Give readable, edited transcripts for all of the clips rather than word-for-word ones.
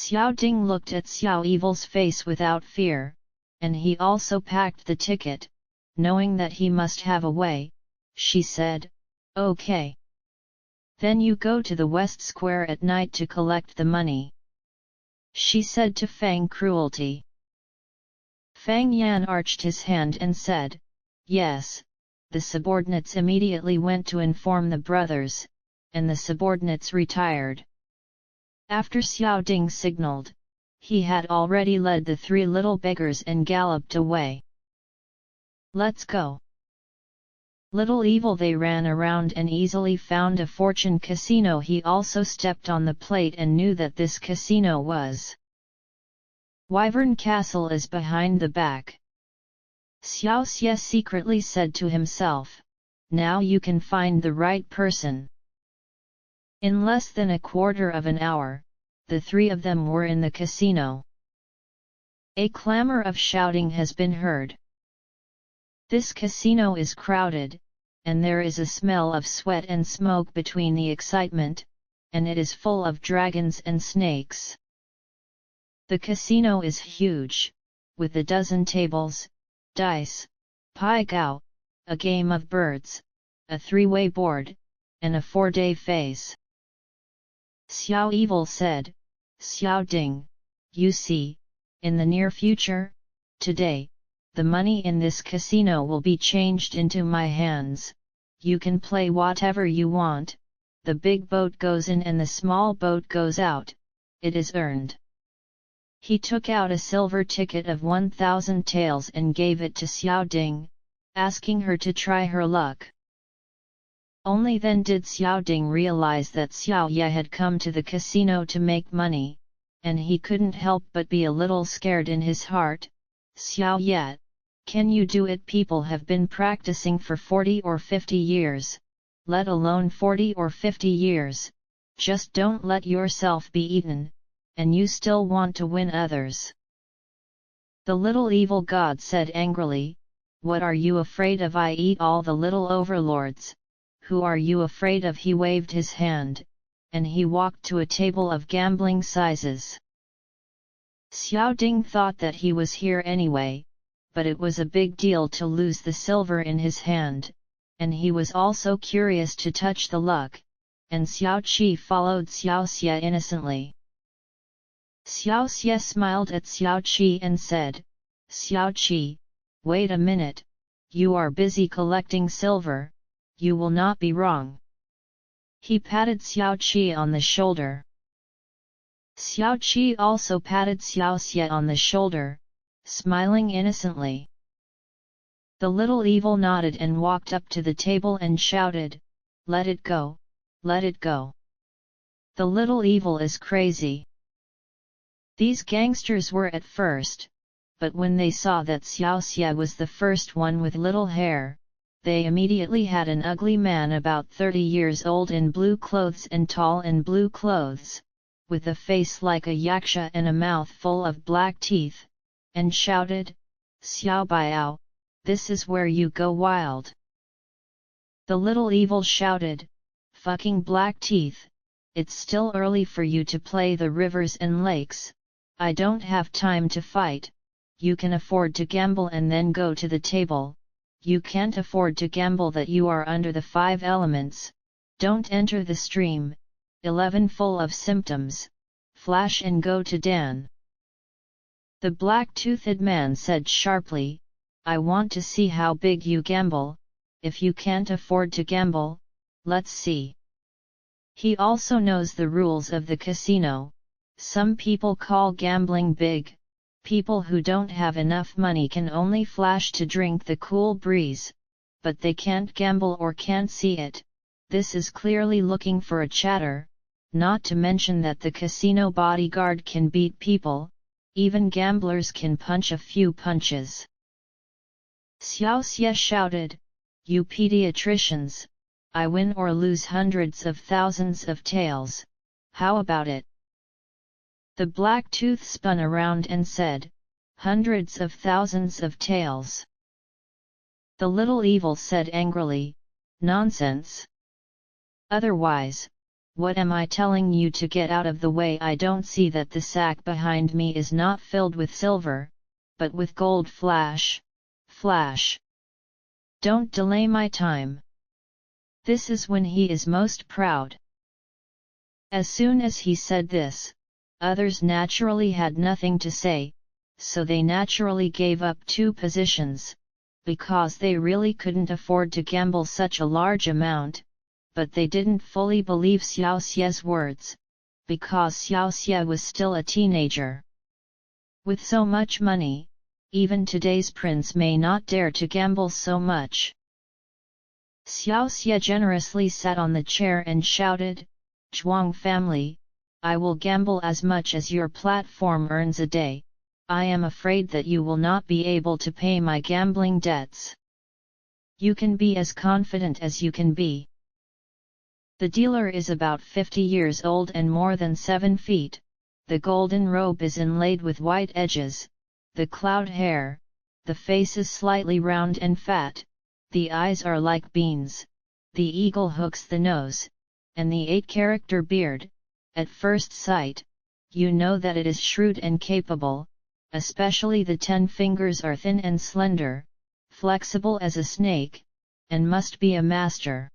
Xiao Ding looked at Xiao Evil's face without fear, and he also packed the ticket, knowing that he must have a way. She said, "Okay. Then you go to the West Square at night to collect the money," she said to Fang Cruelty. Fang Yan arched his hand and said, "Yes." The subordinates immediately went to inform the brothers, and the subordinates retired. After Xiao Ding signaled, he had already led the three little beggars and galloped away. "Let's go." Little Evil they ran around and easily found a fortune casino. He also stepped on the plate and knew that this casino was Wyvern Castle is behind the back. Xiaoxie secretly said to himself, "Now you can find the right person." In less than a quarter of an hour, the three of them were in the casino. A clamor of shouting has been heard. This casino is crowded, and there is a smell of sweat and smoke between the excitement, and it is full of dragons and snakes. The casino is huge, with a dozen tables, dice, pai gow, a game of birds, a three-way board, and a four-day phase. Xiao Evil said, "Xiao Ding, you see, in the near future, today, the money in this casino will be changed into my hands. You can play whatever you want, the big boat goes in and the small boat goes out, it is earned." He took out a silver ticket of 1,000 taels and gave it to Xiao Ding, asking her to try her luck. Only then did Xiao Ding realize that Xiao Ye had come to the casino to make money, and he couldn't help but be a little scared in his heart. "Xiao Ye, can you do it? People have been practicing for 40 or 50 years, let alone 40 or 50 years, just don't let yourself be eaten, and you still want to win others." The little evil god said angrily, "What are you afraid of? I eat all the little overlords. Who are you afraid of?" He waved his hand, and he walked to a table of gambling sizes. Xiao Ding thought that he was here anyway, but it was a big deal to lose the silver in his hand, and he was also curious to touch the luck, and Xiaoqi followed Xiaoxie innocently. Xiaoxie smiled at Xiaoqi and said, "Xiaoqi, wait a minute, you are busy collecting silver, you will not be wrong." He patted Xiaoqi on the shoulder. Xiaoqi also patted Xiaoxie on the shoulder, smiling innocently. The little evil nodded and walked up to the table and shouted, "Let it go, let it go. The little evil is crazy." These gangsters were at first, but when they saw that Xiaoxie was the first one with little hair, they immediately had an ugly man about 30 years old in blue clothes and tall in blue clothes, with a face like a yaksha and a mouth full of black teeth, and shouted, "Xiao Biao, this is where you go wild." The little evil shouted, "Fucking black teeth, it's still early for you to play the rivers and lakes, I don't have time to fight. You can afford to gamble and then go to the table. You can't afford to gamble that you are under the 5 elements, don't enter the stream, 11 full of symptoms, flash and go to Dan." The black-toothed man said sharply, "I want to see how big you gamble. If you can't afford to gamble, let's see." He also knows the rules of the casino. Some people call gambling big. People who don't have enough money can only flash to drink the cool breeze, but they can't gamble or can't see it. This is clearly looking for a chatter, not to mention that the casino bodyguard can beat people, even gamblers can punch a few punches. Xiaoxie shouted, "You pediatricians, I win or lose hundreds of thousands of taels, how about it?" The black tooth spun around and said, "Hundreds of thousands of taels." The little evil said angrily, "Nonsense! Otherwise, what am I telling you to get out of the way? I don't see that the sack behind me is not filled with silver, but with gold. Flash, flash. Don't delay my time. This is when he is most proud. As soon as he said this, others naturally had nothing to say, so they naturally gave up 2 positions, because they really couldn't afford to gamble such a large amount, but they didn't fully believe Xiaoxie's words, because Xiaoxie was still a teenager. With so much money, even today's prince may not dare to gamble so much. Xiaoxie generously sat on the chair and shouted, "Zhuang family, I will gamble as much as your platform earns a day. I am afraid that you will not be able to pay my gambling debts. You can be as confident as you can be." The dealer is about 50 years old and more than 7 feet, the golden robe is inlaid with white edges, the cloud hair, the face is slightly round and fat, the eyes are like beans, the eagle hooks the nose, and the 8-character beard. At first sight, you know that it is shrewd and capable, especially the 10 fingers are thin and slender, flexible as a snake, and must be a master.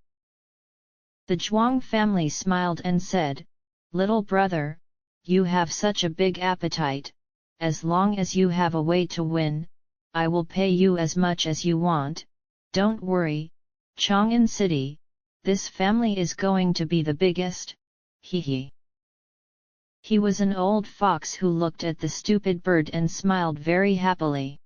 The Zhuang family smiled and said, "Little brother, you have such a big appetite, as long as you have a way to win, I will pay you as much as you want. Don't worry, Chang'an City, this family is going to be the biggest, hee." He was an old fox who looked at the stupid bird and smiled very happily.